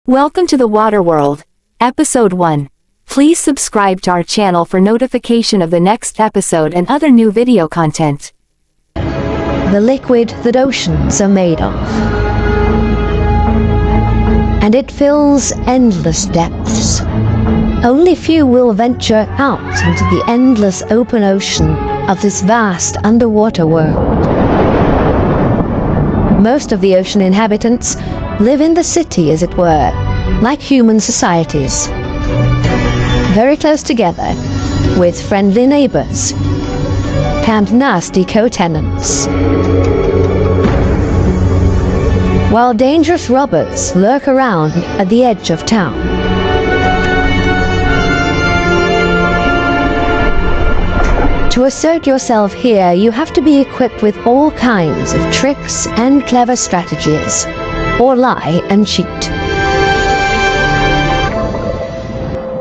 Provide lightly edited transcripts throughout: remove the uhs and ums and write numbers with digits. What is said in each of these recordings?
Welcome to the Water World, Episode 1. Please subscribe to our channel for notification of the next episode and other new video content. The liquid that oceans are made of. And it fills endless depths. Only few will venture out into the endless open ocean of this vast underwater world. Most of the ocean inhabitants live in the city, as it were, like human societies. Very close together, with friendly neighbors and nasty co-tenants. While dangerous robbers lurk around at the edge of town. To assert yourself here, you have to be equipped with all kinds of tricks and clever strategies, or lie and cheat.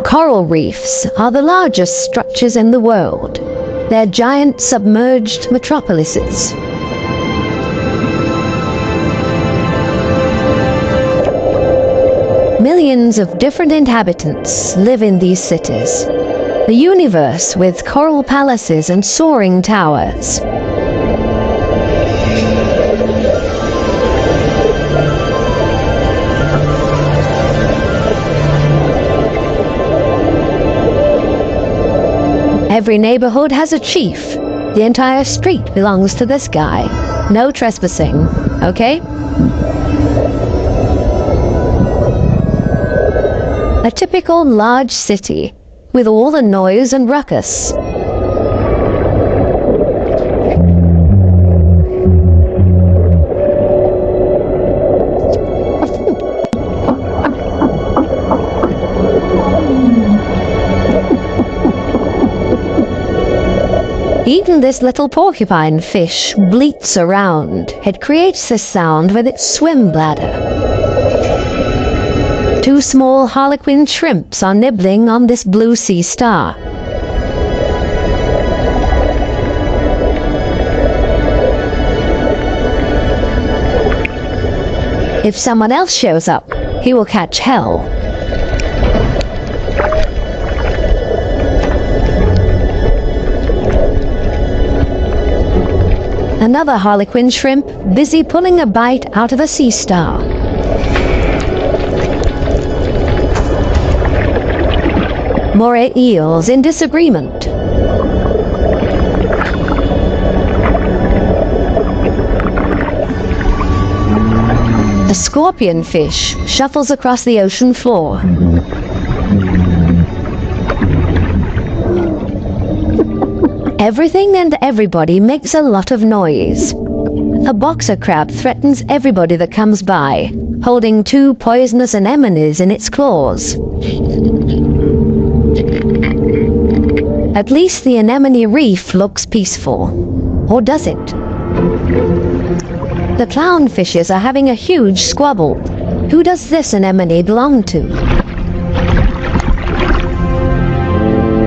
Coral reefs are the largest structures in the world. They're giant submerged metropolises. Millions of different inhabitants live in these cities. A universe with coral palaces and soaring towers. Every neighborhood has a chief. The entire street belongs to this guy. No trespassing, okay? A typical large city, with all the noise and ruckus. Even this little porcupine fish bleats around. It creates this sound with its swim bladder. Two small harlequin shrimps are nibbling on this blue sea star. If someone else shows up, he will catch hell. Another harlequin shrimp busy pulling a bite out of a sea star. Moray eels in disagreement. A scorpion fish shuffles across the ocean floor. Everything and everybody makes a lot of noise. A boxer crab threatens everybody that comes by, holding two poisonous anemones in its claws. At least the anemone reef looks peaceful. Or does it? The clownfishes are having a huge squabble. Who does this anemone belong to?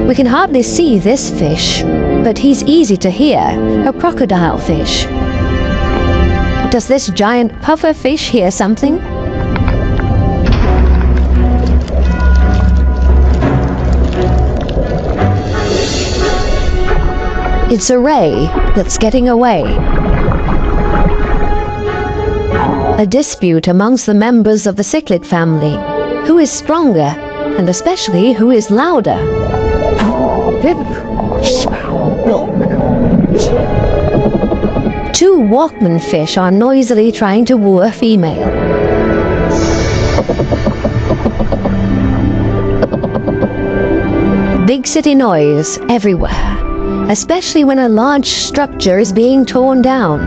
We can hardly see this fish, but he's easy to hear, a crocodile fish. Does this giant puffer fish hear something? It's a ray that's getting away. A dispute amongst the members of the cichlid family. Who is stronger, and especially who is louder? Two Walkman fish are noisily trying to woo a female. Big city noise everywhere. Especially when a large structure is being torn down.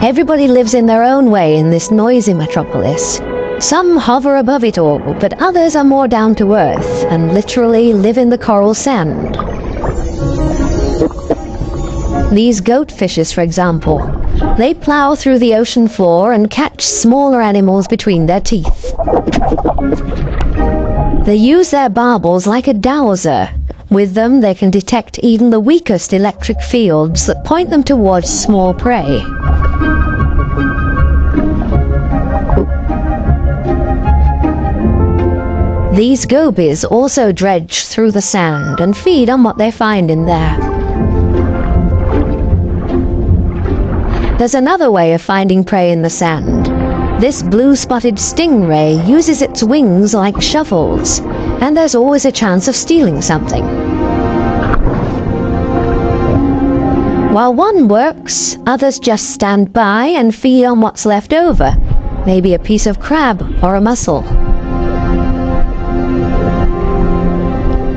Everybody lives in their own way in this noisy metropolis. Some hover above it all, but others are more down to earth and literally live in the coral sand. These goatfishes, for example, they plow through the ocean floor and catch smaller animals between their teeth. They use their barbels like a dowser. With them, they can detect even the weakest electric fields that point them towards small prey. These gobies also dredge through the sand and feed on what they find in there. There's another way of finding prey in the sand. This blue-spotted stingray uses its wings like shovels, and there's always a chance of stealing something. While one works, others just stand by and feed on what's left over, maybe a piece of crab or a mussel.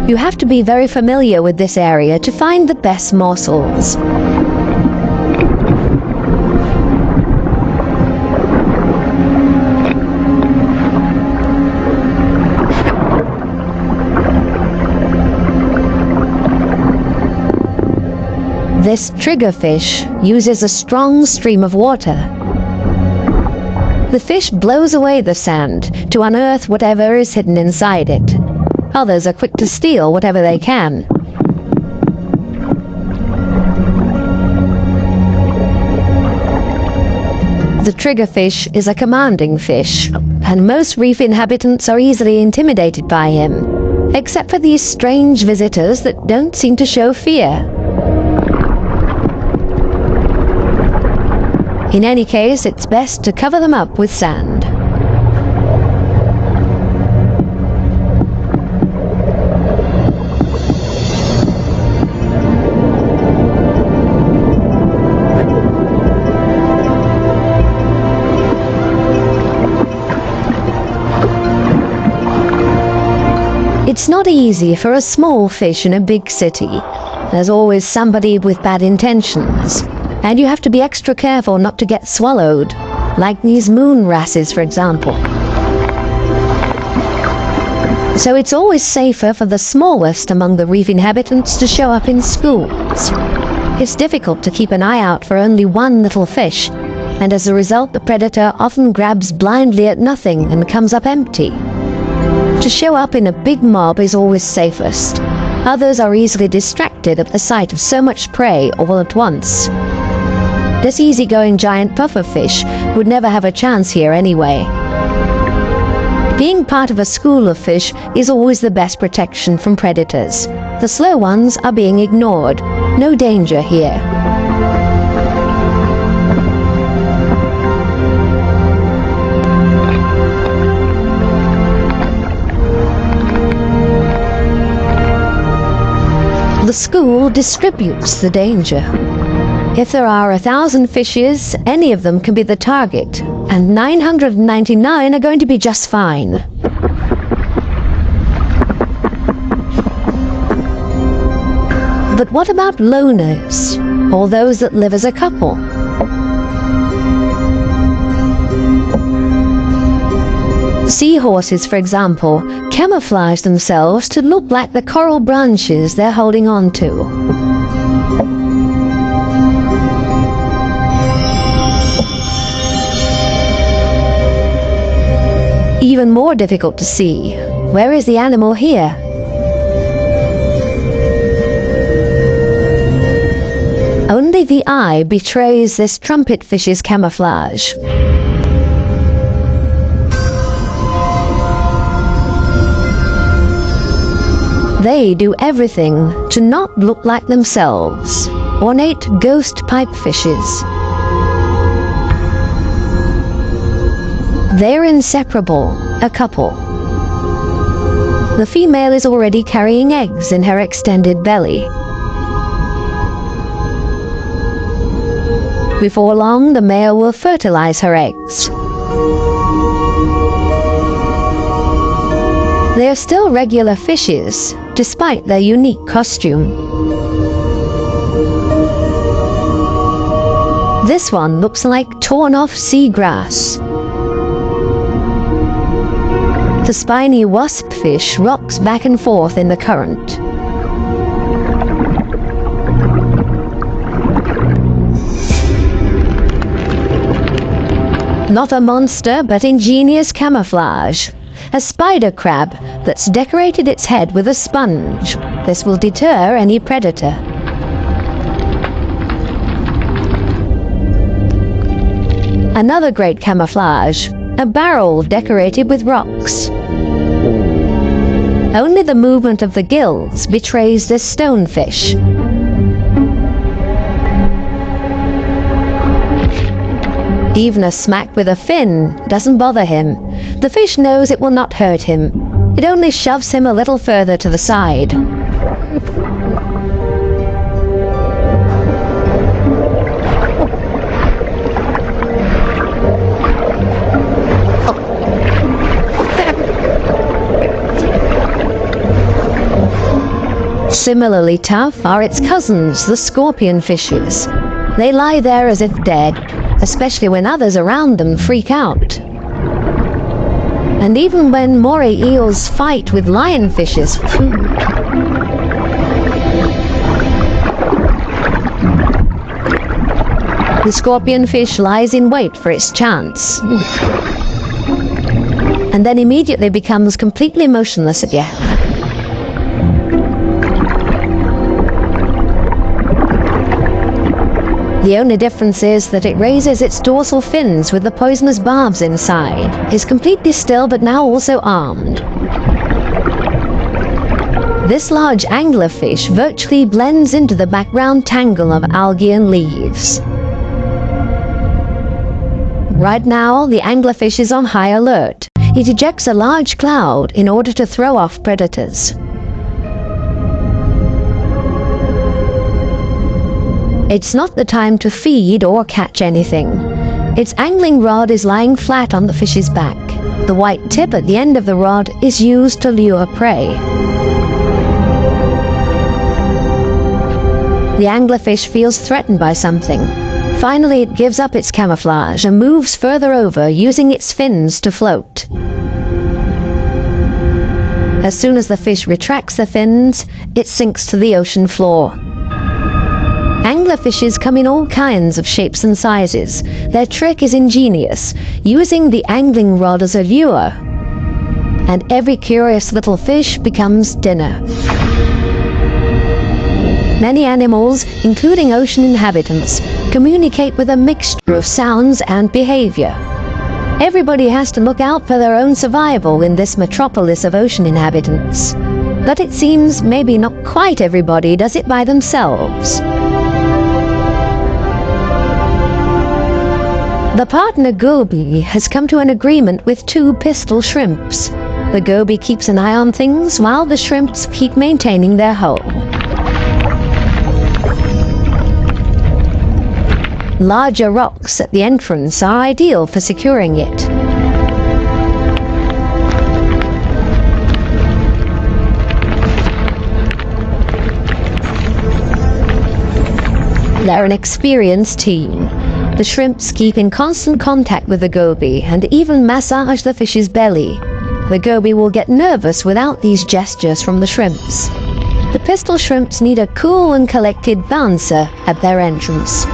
You have to be very familiar with this area to find the best morsels. This triggerfish uses a strong stream of water. The fish blows away the sand to unearth whatever is hidden inside it. Others are quick to steal whatever they can. The triggerfish is a commanding fish, and most reef inhabitants are easily intimidated by him, except for these strange visitors that don't seem to show fear. In any case, it's best to cover them up with sand. It's not easy for a small fish in a big city. There's always somebody with bad intentions, and you have to be extra careful not to get swallowed, like these moon wrasses, for example. So it's always safer for the smallest among the reef inhabitants to show up in schools. It's difficult to keep an eye out for only one little fish, and as a result the predator often grabs blindly at nothing and comes up empty. To show up in a big mob is always safest. Others are easily distracted at the sight of so much prey all at once. This easygoing giant pufferfish would never have a chance here anyway. Being part of a school of fish is always the best protection from predators. The slow ones are being ignored. No danger here. The school distributes the danger. If there are 1,000 fishes, any of them can be the target, and 999 are going to be just fine. But what about loners, or those that live as a couple? Seahorses, for example, camouflage themselves to look like the coral branches they're holding on to. Even more difficult to see. Where is the animal here? Only the eye betrays this trumpetfish's camouflage. They do everything to not look like themselves. Ornate ghost pipefishes. They're inseparable, a couple. The female is already carrying eggs in her extended belly. Before long, the male will fertilize her eggs. They are still regular fishes, despite their unique costume. This one looks like torn-off seagrass. The spiny waspfish rocks back and forth in the current. Not a monster, but ingenious camouflage. A spider crab that's decorated its head with a sponge. This will deter any predator. Another great camouflage, a barrel decorated with rocks. Only the movement of the gills betrays this stonefish. Even a smack with a fin doesn't bother him. The fish knows it will not hurt him. It only shoves him a little further to the side. Similarly tough are its cousins, the scorpion fishes. They lie there as if dead, especially when others around them freak out. And even when moray eels fight with lionfishes for food. The scorpionfish lies in wait for its chance, and then immediately becomes completely motionless again. The only difference is that it raises its dorsal fins with the poisonous barbs inside, is completely still but now also armed. This large anglerfish virtually blends into the background tangle of algae and leaves. Right now, the anglerfish is on high alert. It ejects a large cloud in order to throw off predators. It's not the time to feed or catch anything. Its angling rod is lying flat on the fish's back. The white tip at the end of the rod is used to lure prey. The anglerfish feels threatened by something. Finally, it gives up its camouflage and moves further over, using its fins to float. As soon as the fish retracts the fins, it sinks to the ocean floor. Anglerfishes come in all kinds of shapes and sizes. Their trick is ingenious, using the angling rod as a lure. And every curious little fish becomes dinner. Many animals, including ocean inhabitants, communicate with a mixture of sounds and behavior. Everybody has to look out for their own survival in this metropolis of ocean inhabitants. But it seems maybe not quite everybody does it by themselves. The partner goby has come to an agreement with two pistol shrimps. The goby keeps an eye on things while the shrimps keep maintaining their hole. Larger rocks at the entrance are ideal for securing it. They're an experienced team. The shrimps keep in constant contact with the goby and even massage the fish's belly. The goby will get nervous without these gestures from the shrimps. The pistol shrimps need a cool and collected bouncer at their entrance.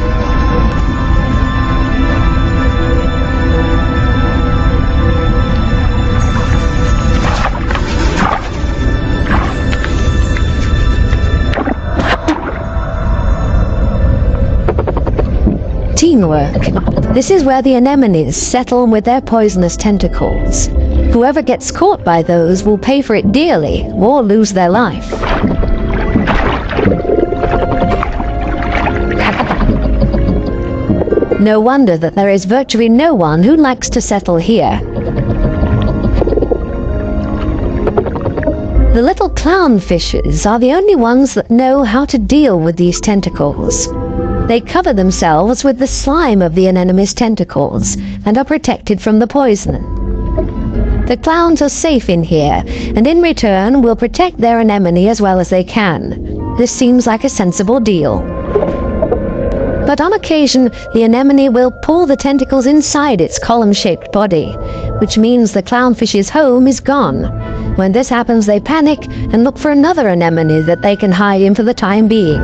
Teamwork. This is where the anemones settle with their poisonous tentacles. Whoever gets caught by those will pay for it dearly or lose their life. No wonder that there is virtually no one who likes to settle here. The little clownfishes are the only ones that know how to deal with these tentacles. They cover themselves with the slime of the anemone's tentacles and are protected from the poison. The clowns are safe in here, and in return will protect their anemone as well as they can. This seems like a sensible deal. But on occasion, the anemone will pull the tentacles inside its column-shaped body, which means the clownfish's home is gone. When this happens, they panic and look for another anemone that they can hide in for the time being.